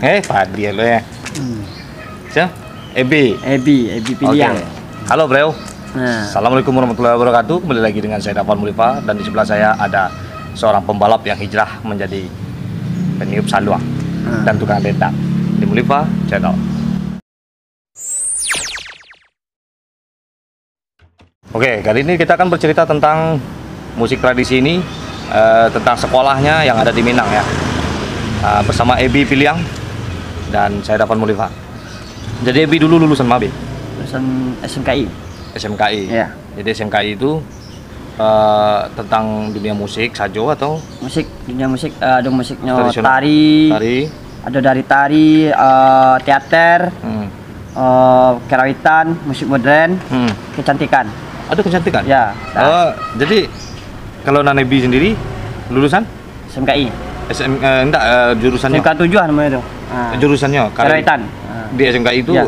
Padi lo ya. Siapa? Ebi Piliang. Oke. Halo bro. Nah, Assalamualaikum warahmatullahi wabarakatuh. Kembali lagi dengan saya Dafan Mulifa dan di sebelah saya ada seorang pembalap yang hijrah menjadi peniup saluang dan tukang dendang di Mulifa Channel. Oke, kali ini kita akan bercerita tentang musik tradisi ini, tentang sekolahnya yang ada di Minang ya. Bersama Ebi Piliang dan saya Dafan Mulifa. Jadi Ebi dulu lulusan mana, Bi? lulusan SMKI. SMKI. Ya. Jadi SMKI itu tentang dunia musik sajo atau Dunia musik, ada musiknya tradisional? tari, ada dari tari, teater, kerawitan, musik modern, kecantikan. Ada kecantikan? Ya. Jadi kalau Nanebi sendiri lulusan SMKI. Jurusannya? SMK 7 namanya itu. Jurusannya? Kerawitan. Di SMKI itu, Ya.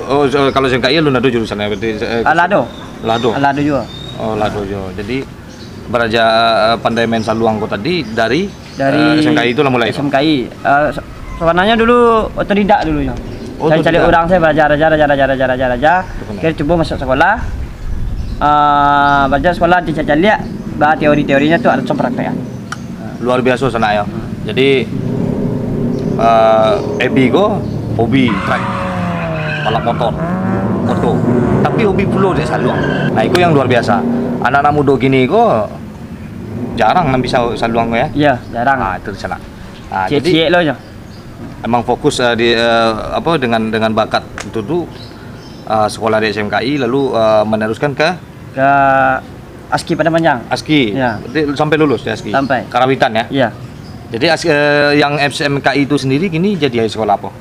kalau SMKI lu ada jurusannya berarti? Lado. Lado juga. Oh, Lado juga. Jadi beraja pandai main saluang kok tadi dari SMKI itu lah mulai? SMKI. Sebenarnya dulu otodidak dulunya. Oh, Saya cari otodidak. orang, saya belajar. Kira coba masuk sekolah. Belajar sekolah dicari lihat, bah teorinya tuh ada praktek. Luar biasa sana ya. Jadi Ebi go hobi track balap motor, tapi hobi pula dia saluang. Nah itu yang luar biasa. Anak-anak muda gini kok jarang bisa saluang ya. Iya, jarang. Nah itu di sana. Nah, Cie-cie lo aja. emang fokus dengan bakat itu tuh sekolah di SMKI lalu meneruskan ke ASKI pada panjang. ASKI. Ya. Berarti sampai lulus di ASKI. Sampai. Karawitan ya. Iya. Jadi yang SMKI itu sendiri gini jadi sekolah apa?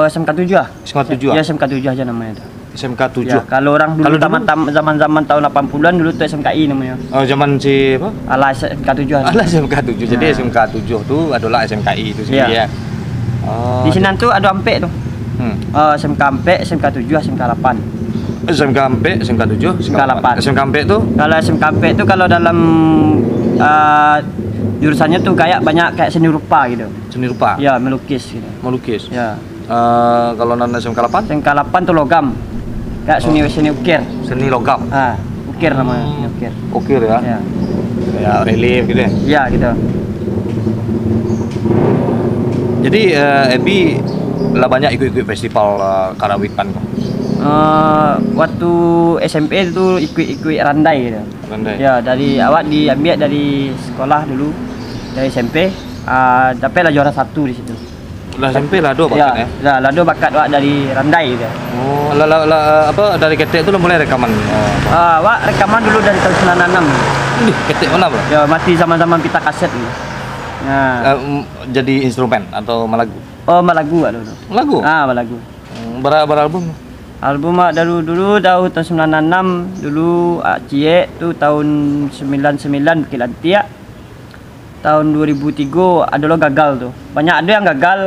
SMK 7 ah. SMK 7. Ya SMK 7 aja namanya itu. SMK 7. Ya, kalau orang dulu zaman-zaman tahun 80-an dulu tuh SMKI namanya. Oh, zaman si apa? Ala SMK 7. Alah SMK 7. Jadi SMK 7 itu adalah SMKI itu sendiri ya. Oh. Di sini tuh ada ampek tuh. SMK ampek, SMK 7, SMK 8. SMK ampek, SMK 7, SMK 8. SMK ampek tuh? Kalau SMK ampek tuh kalau dalam jurusannya tuh kayak seni rupa gitu. Seni rupa. Ya, melukis gitu. Melukis. Ya. Kalau non SMK 8? SMK 8 tuh logam. Kayak seni ukir. Seni logam. Ukir namanya, seni ukir. Ukir ya. Ya. Ya relief gitu ya. Ya, gitu. Jadi Ebi lah banyak ikut-ikut festival karawitan kok. Waktu SMP itu ikut randai gitu. Randai. Ya, dari awak diambil dari sekolah dulu, dari SMP, tapi lah juara 1 di situ. Lah SMP Lado bakat ya. Ya, Lado bakat wak dari randai gitu. Oh, apa dari ketek itu mulai rekaman. Wak rekaman dulu dari tahun 96. Ih, ketek mana, Bro? Ya, mati zaman-zaman pita kaset gitu. Nah, Jadi instrumen atau malagu? oh, malagu wak dulu. Malagu? Malagu. Berapa album? Album wak dulu tahun 96 dulu Cie tuh tahun 99 Bukit Lantiak. Tahun 2003 ada lo gagal tuh. Banyak ada yang gagal,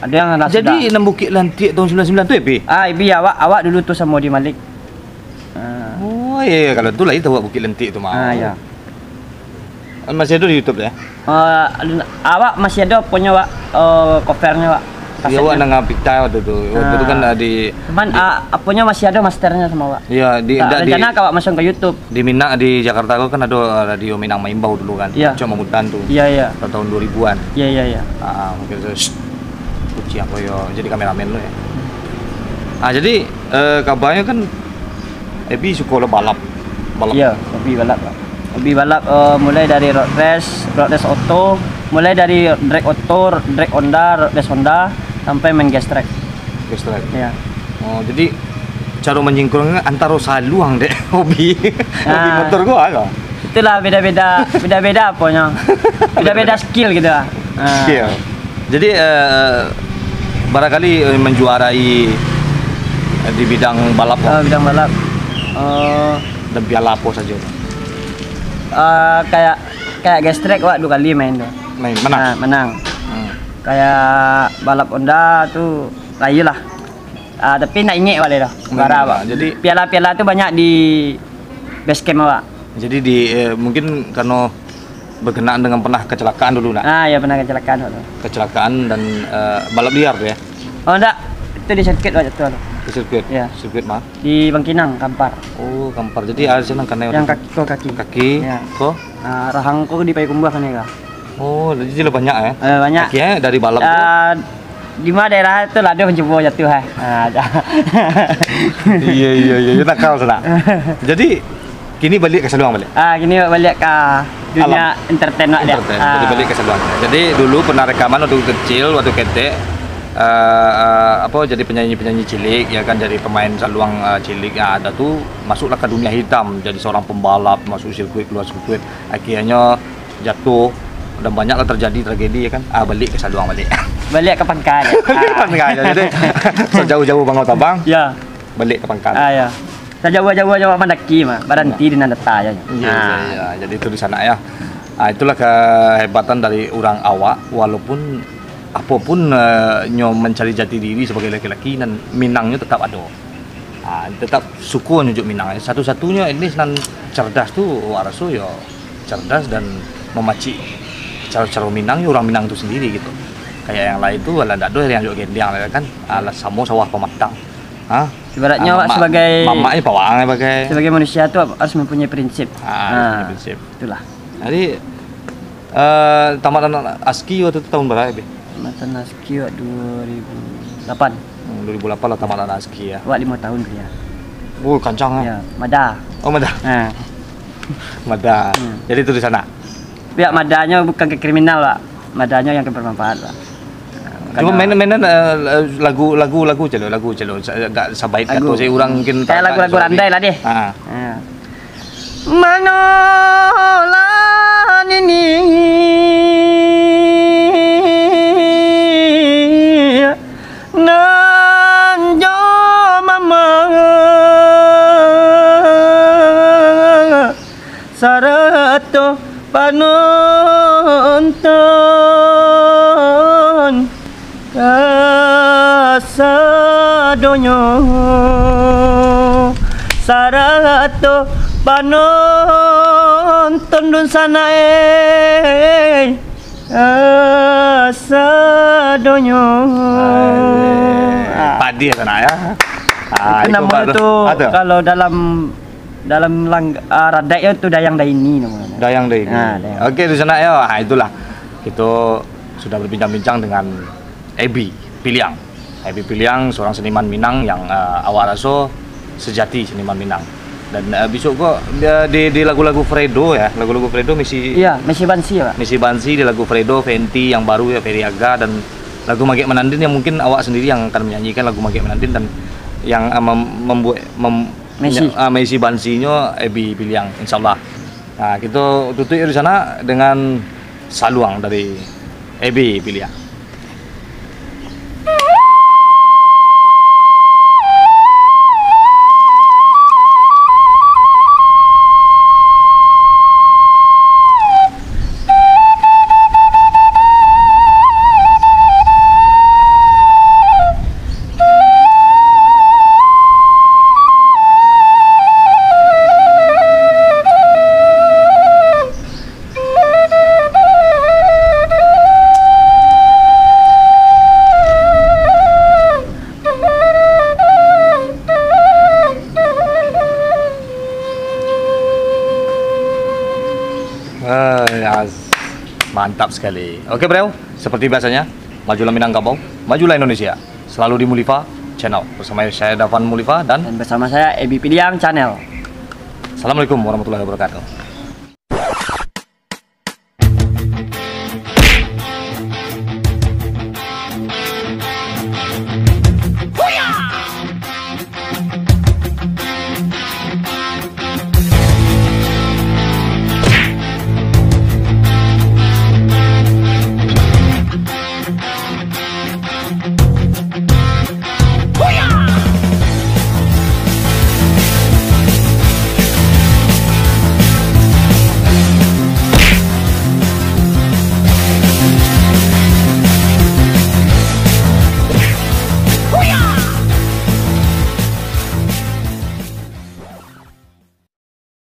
ada yang rasa. Jadi enam Bukit Lantiak tahun 99 tuh Ebi? Ibi awak dulu tuh sama Modi Malik. Oh iya, kalau itu lah itu Bukit Lantiak itu mah. Ya. Masih ada di YouTube ya? Awak masih ada punya wak covernya wak. Iya, wak nang pita waktu itu. Waktu itu kan di cuman punya masih ada masternya sama wak. Iya, rencana kawak masuk ke YouTube. Di Minang di Jakarta kan ada radio Minang Maimbau dulu kan. Iya. Cuma Mutan tuh. Iya. Tahun 2000-an. Iya. Mungkin terus kuci aku yo jadi kameramen lo ya. Jadi kabarnya kan Ebi suka balap. Iya, hobi balap. Hobi balap mulai dari road race auto, mulai dari drag auto, drag Honda, sampai main gas track. Gas track. Iya. Oh, jadi cara menyingkronnya antara saluang deh hobi motor gua apa? Itulah beda-beda apanya. Beda-beda skill gitu lah. Skill. Jadi barangkali menjuarai di bidang balap. Bidang balap. Dan piala apa saja? Kayak gas track wak 2 kali main tuh. Menang. Menang. Kayak balap Honda tuh rayu lah. Tapi nak ingat wale dah. Jadi piala-piala tuh banyak di base camp wak. Jadi mungkin karena berkenaan dengan pernah kecelakaan dulu nak? Ya pernah kecelakaan. Kecelakaan dan balap liar ya? Oh enggak, itu di sirkuit Pak jatuh. Di sirkuit. Ya. Sirkuit mah. Di Bangkinang, Kampar. Oh, Kampar. Jadi ada senang karena Yang kaki. kaki. Ya. Kok? Nah, rahangku di Payakumbuh kan ya. Oh, jadi lebih banyak ya? Banyak. Kakinya dari balap tuh. Di mana daerah itu lah dia mencoba jatuh ha. Iya, nakal sana. Jadi kini balik ke Seluang balik. Gini balik ke dunia entertain dia. Entertain. Jadi balik ke Seluang. Jadi dulu pernah rekaman waktu kecil, waktu ketek jadi penyanyi cilik ya kan, jadi pemain Seluang cilik yang ada tuh masuklah ke dunia hitam, jadi seorang pembalap, masuk sirkuit, keluar sirkuit, akhirnya jatuh dan banyaklah terjadi tragedi ya kan. Balik ke Seluang balik. Balik ke Pangkal. Jadi sejauh-jauh Bang Otabang. Ya. Balik ke Pangkal. Ya. Sejauh-jauh Mandaki mah, berhenti di Nandata ya. Iya. Jadi itu di sana ya. Itulah kehebatan dari orang awak, walaupun apapun mencari jati diri sebagai laki-laki dan Minangnya tetap ada. Tetap suku nunjuk Minang. Satu-satunya ini nan cerdas tuh Waraso ya, cerdas dan memacik cara-cara Minang ya orang Minang itu sendiri gitu. Kayak yang lain tuh ala ndak do yang juga gendang kan, ala samo sawah pematang. Ibaratnya sebagai mamanya pawangnya pakai. Sebagai manusia tuh harus mempunyai prinsip. Prinsip. Itulah. Jadi tamatan ASKI waktu itu tahun berapa ya? Tamatan ASKI 2008. 2008 lah tamatan ASKI ya. 5 tahun dia. Kancang ya. Mada. Oh, Mada. Mada. Jadi itu di sana. Pihak Madanya bukan ke kriminal, Pak. Madanya yang bermanfaat, Pak. Cuma mainan lagu celo, enggak sebaik kata saya orang mungkin kayak lagu-lagu randai lah deh. Manolan ini nanjo mama sarato panonton kasadonyo sarato panonton dun sana kasadonyo padi ya sana ya. Nama itu kalau dalam radai itu Dayang Daini namanya. Dayang Daini. Oke di sana ya. Itulah kita sudah berbincang-bincang dengan Ebi Piliang. Ebi Piliang seorang seniman Minang yang awak rasa sejati seniman Minang. Dan besok kok di lagu-lagu Fredo ya, lagu-lagu Fredo misi Bansi ya, Pak. Misi Bansi di lagu Fredo, Fenty yang baru ya, Feriaga, dan lagu Magek Menandin yang mungkin awak sendiri yang akan menyanyikan lagu Magek Menandin, dan yang membuat Misi Bansinya Ebi Piliang insyaallah. Nah, kita tutup di sana dengan Saluang dari Ebi Piliang. Mantap sekali. Oke bro, seperti biasanya, majulah Minangkabau, majulah Indonesia. Selalu di Mulifa Channel. Bersama saya Davan Mulifa dan bersama saya Ebi Piliang Channel. Assalamualaikum warahmatullahi wabarakatuh.